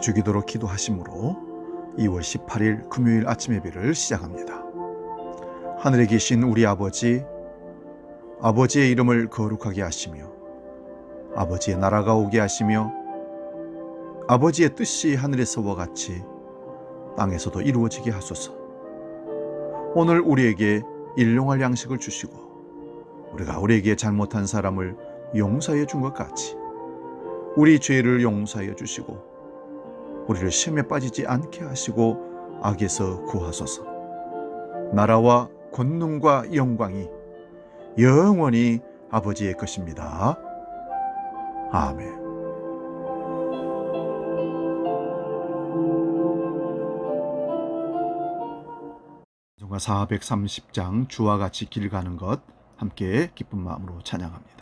주기도로 기도하심으로 2월 18일 금요일 아침 예배를 시작합니다. 하늘에 계신 우리 아버지, 아버지의 이름을 거룩하게 하시며 아버지의 나라가 오게 하시며 아버지의 뜻이 하늘에서와 같이 땅에서도 이루어지게 하소서. 오늘 우리에게 일용할 양식을 주시고 우리가 우리에게 잘못한 사람을 용서해 준 것 같이 우리 죄를 용서하여 주시고 우리를 시험에 빠지지 않게 하시고 악에서 구하소서. 나라와 권능과 영광이 영원히 아버지의 것입니다. 아멘. 전가 430장 주와 같이 길 가는 것 함께 기쁜 마음으로 찬양합니다.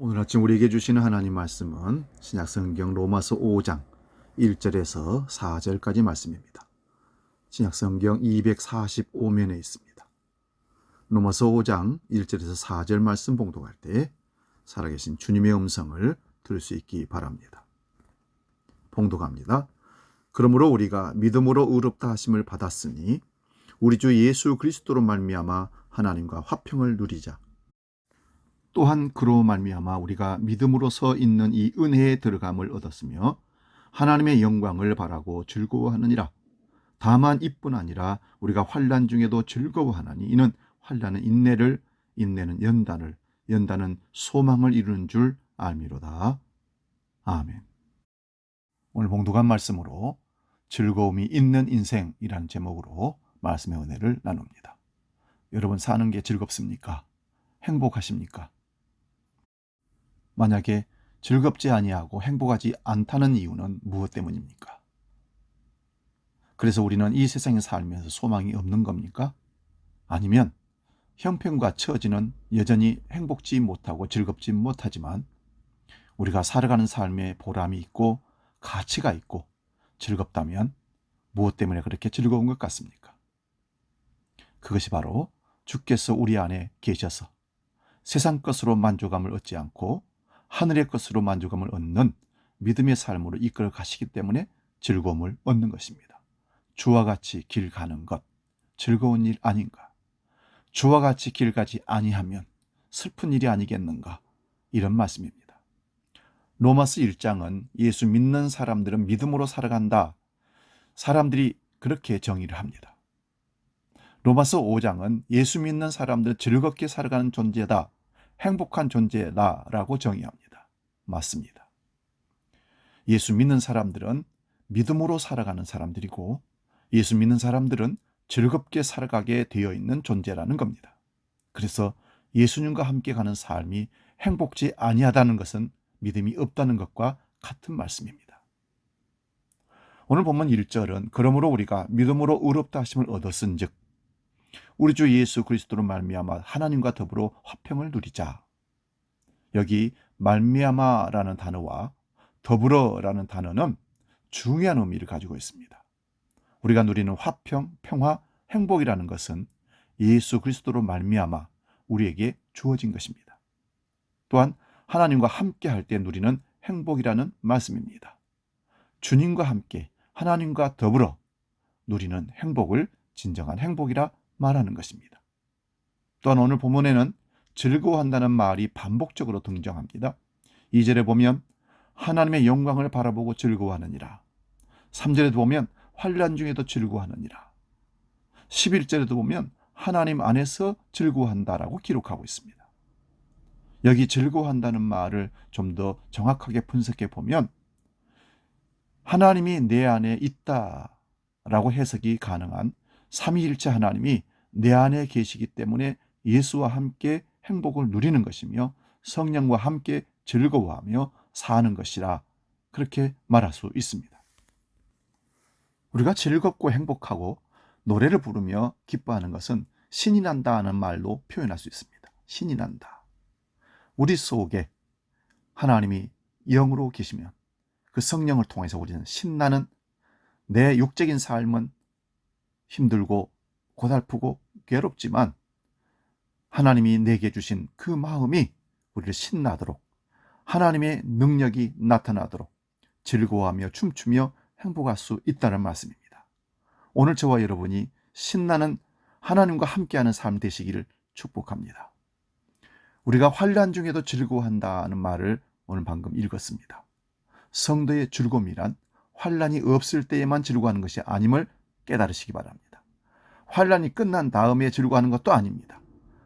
오늘 아침 우리에게 주시는 하나님 말씀은 신약성경 로마서 5장 1절에서 4절까지 말씀입니다. 신약성경 245면에 있습니다. 로마서 5장 1절에서 4절 말씀 봉독할 때 살아계신 주님의 음성을 들을 수 있기 바랍니다. 봉독합니다. 그러므로 우리가 믿음으로 의롭다 하심을 받았으니 우리 주 예수 그리스도로 말미암아 하나님과 화평을 누리자. 또한 그로 말미암아 우리가 믿음으로 서 있는 이 은혜에 들어감을 얻었으며 하나님의 영광을 바라고 즐거워하느니라. 다만 이뿐 아니라 우리가 환난 중에도 즐거워하나니 이는 환난은 인내를, 인내는 연단을, 연단은 소망을 이루는 줄 알미로다. 아멘. 오늘 봉독한 말씀으로 즐거움이 있는 인생이라는 제목으로 말씀의 은혜를 나눕니다. 여러분 사는 게 즐겁습니까? 행복하십니까? 만약에 즐겁지 아니하고 행복하지 않다는 이유는 무엇 때문입니까? 그래서 우리는 이 세상에 살면서 소망이 없는 겁니까? 아니면 형편과 처지는 여전히 행복지 못하고 즐겁지 못하지만 우리가 살아가는 삶에 보람이 있고 가치가 있고 즐겁다면 무엇 때문에 그렇게 즐거운 것 같습니까? 그것이 바로 주께서 우리 안에 계셔서 세상 것으로 만족감을 얻지 않고 하늘의 것으로 만족감을 얻는 믿음의 삶으로 이끌어 가시기 때문에 즐거움을 얻는 것입니다. 주와 같이 길 가는 것, 즐거운 일 아닌가? 주와 같이 길 가지 아니하면 슬픈 일이 아니겠는가, 이런 말씀입니다. 로마서 1장은 예수 믿는 사람들은 믿음으로 살아간다, 사람들이 그렇게 정의를 합니다. 로마서 5장은 예수 믿는 사람들은 즐겁게 살아가는 존재다, 행복한 존재다 라고 정의합니다. 맞습니다. 예수 믿는 사람들은 믿음으로 살아가는 사람들이고, 예수 믿는 사람들은 즐겁게 살아가게 되어 있는 존재라는 겁니다. 그래서 예수님과 함께 가는 삶이 행복지 아니하다는 것은 믿음이 없다는 것과 같은 말씀입니다. 오늘 본문 1절은 그러므로 우리가 믿음으로 의롭다 하심을 얻었은즉 우리 주 예수 그리스도로 말미암아 하나님과 더불어 화평을 누리자. 여기 말미암아라는 단어와 더불어라는 단어는 중요한 의미를 가지고 있습니다. 우리가 누리는 화평, 평화, 행복이라는 것은 예수 그리스도로 말미암아 우리에게 주어진 것입니다. 또한 하나님과 함께 할 때 누리는 행복이라는 말씀입니다. 주님과 함께 하나님과 더불어 누리는 행복을 진정한 행복이라 말하는 것입니다. 또한 오늘 본문에는 즐거워한다는 말이 반복적으로 등장합니다. 2절에 보면 하나님의 영광을 바라보고 즐거워하느니라. 3절에도 보면 환난 중에도 즐거워하느니라. 11절에도 보면 하나님 안에서 즐거워한다라고 기록하고 있습니다. 여기 즐거워한다는 말을 좀 더 정확하게 분석해 보면 하나님이 내 안에 있다라고 해석이 가능한 삼위일체 하나님이 내 안에 계시기 때문에 예수와 함께 행복을 누리는 것이며 성령과 함께 즐거워하며 사는 것이라, 그렇게 말할 수 있습니다. 우리가 즐겁고 행복하고 노래를 부르며 기뻐하는 것은 신이 난다는 말로 표현할 수 있습니다. 신이 난다. 우리 속에 하나님이 영으로 계시면 그 성령을 통해서 우리는 신나는, 내 육적인 삶은 힘들고 고달프고 괴롭지만 하나님이 내게 주신 그 마음이 우리를 신나도록, 하나님의 능력이 나타나도록 즐거워하며 춤추며 행복할 수 있다는 말씀입니다. 오늘 저와 여러분이 신나는 하나님과 함께하는 삶 되시기를 축복합니다. 우리가 환난 중에도 즐거워한다는 말을 오늘 방금 읽었습니다. 성도의 즐거움이란 환난이 없을 때에만 즐거워하는 것이 아님을 깨달으시기 바랍니다. 환난이 끝난 다음에 즐거워하는 것도 아닙니다.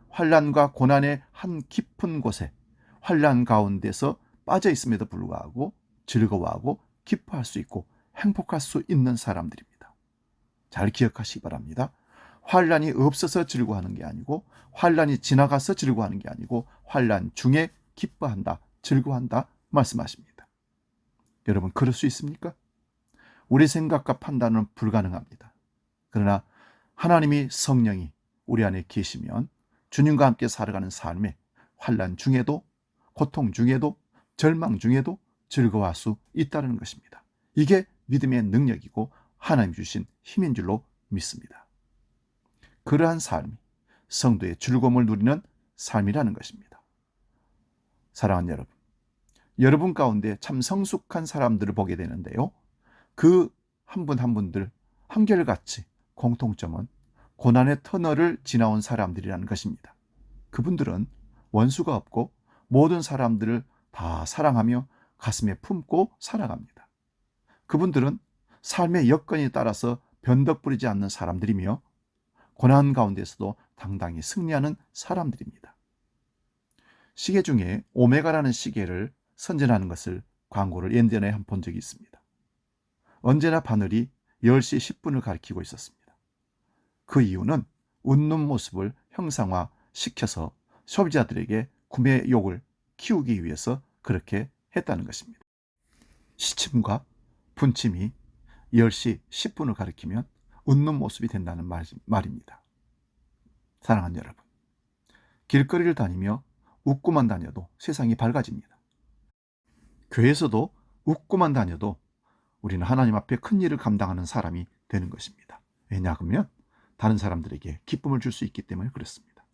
환난과 고난의 한 깊은 곳에 환난 가운데서 빠져 있음에도 불구하고 즐거워하고 기뻐할 수 있고 행복할 수 있는 사람들입니다. 잘 기억하시기 바랍니다. 환난이 없어서 즐거워하는 게 아니고, 환난이 지나가서 즐거워하는 게 아니고, 환난 중에 기뻐한다, 즐거워한다 말씀하십니다. 여러분, 그럴 수 있습니까? 우리 생각과 판단은 불가능합니다. 그러나 하나님이, 성령이 우리 안에 계시면 주님과 함께 살아가는 삶에 환난 중에도, 고통 중에도, 절망 중에도 즐거워할 수 있다는 것입니다. 이게 믿음의 능력이고 하나님 주신 힘인 줄로 믿습니다. 그러한 삶이 성도의 즐거움을 누리는 삶이라는 것입니다. 사랑하는 여러분, 여러분 가운데 참 성숙한 사람들을 보게 되는데요, 그 한 분 한 분들 한결같이 공통점은 고난의 터널을 지나온 사람들이라는 것입니다. 그분들은 원수가 없고 모든 사람들을 다 사랑하며 가슴에 품고 살아갑니다. 그분들은 삶의 여건에 따라서 변덕 부리지 않는 사람들이며 고난 가운데서도 당당히 승리하는 사람들입니다. 시계 중에 오메가라는 시계를 선전하는 것을, 광고를 예전에 한 본 적이 있습니다. 언제나 바늘이 10시 10분을 가리키고 있었습니다. 그 이유는 웃는 모습을 형상화시켜서 소비자들에게 구매욕을 키우기 위해서 그렇게 했다는 것입니다. 시침과 분침이 10시 10분을 가리키면 웃는 모습이 된다는 말입니다. 사랑하는 여러분, 길거리를 다니며 웃고만 다녀도 세상이 밝아집니다. 교회에서도 웃고만 다녀도 우리는 하나님 앞에 큰 일을 감당하는 사람이 되는 것입니다. 왜냐하면 다른 사람들에게 기쁨을 줄 수 있기 때문에 그렇습니다.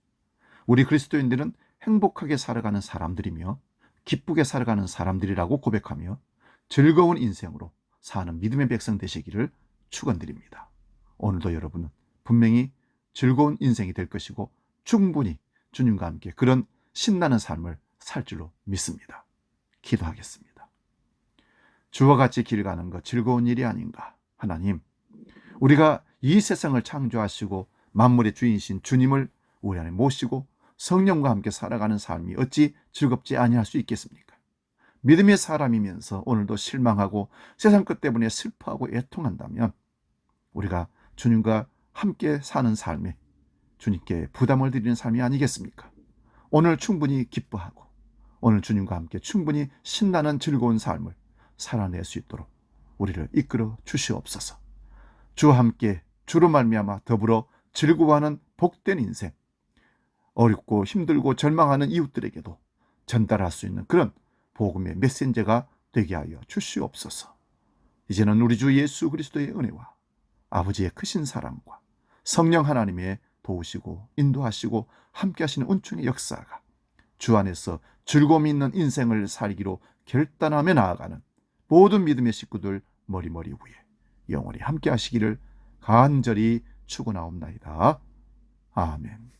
우리 그리스도인들은 행복하게 살아가는 사람들이며 기쁘게 살아가는 사람들이라고 고백하며 즐거운 인생으로 사는 믿음의 백성 되시기를 축원드립니다. 오늘도 여러분은 분명히 즐거운 인생이 될 것이고 충분히 주님과 함께 그런 신나는 삶을 살 줄로 믿습니다. 기도하겠습니다. 주와 같이 길 가는 것 즐거운 일이 아닌가. 하나님, 우리가 이 세상을 창조하시고 만물의 주인이신 주님을 우리 안에 모시고 성령과 함께 살아가는 삶이 어찌 즐겁지 아니할 수 있겠습니까? 믿음의 사람이면서 오늘도 실망하고 세상 것 때문에 슬퍼하고 애통한다면 우리가 주님과 함께 사는 삶에 주님께 부담을 드리는 삶이 아니겠습니까? 오늘 충분히 기뻐하고 오늘 주님과 함께 충분히 신나는 즐거운 삶을 살아낼 수 있도록 우리를 이끌어 주시옵소서. 주와 함께 주로 말미암아 더불어 즐거워하는 복된 인생, 어렵고 힘들고 절망하는 이웃들에게도 전달할 수 있는 그런 복음의 메신저가 되게 하여 주시옵소서. 이제는 우리 주 예수 그리스도의 은혜와 아버지의 크신 사랑과 성령 하나님의 도우시고 인도하시고 함께 하시는 은총의 역사가 주 안에서 즐거움이 있는 인생을 살기로 결단하며 나아가는 모든 믿음의 식구들 머리머리 위에 영원히 함께 하시기를 간절히 축원하옵나이다. 아멘.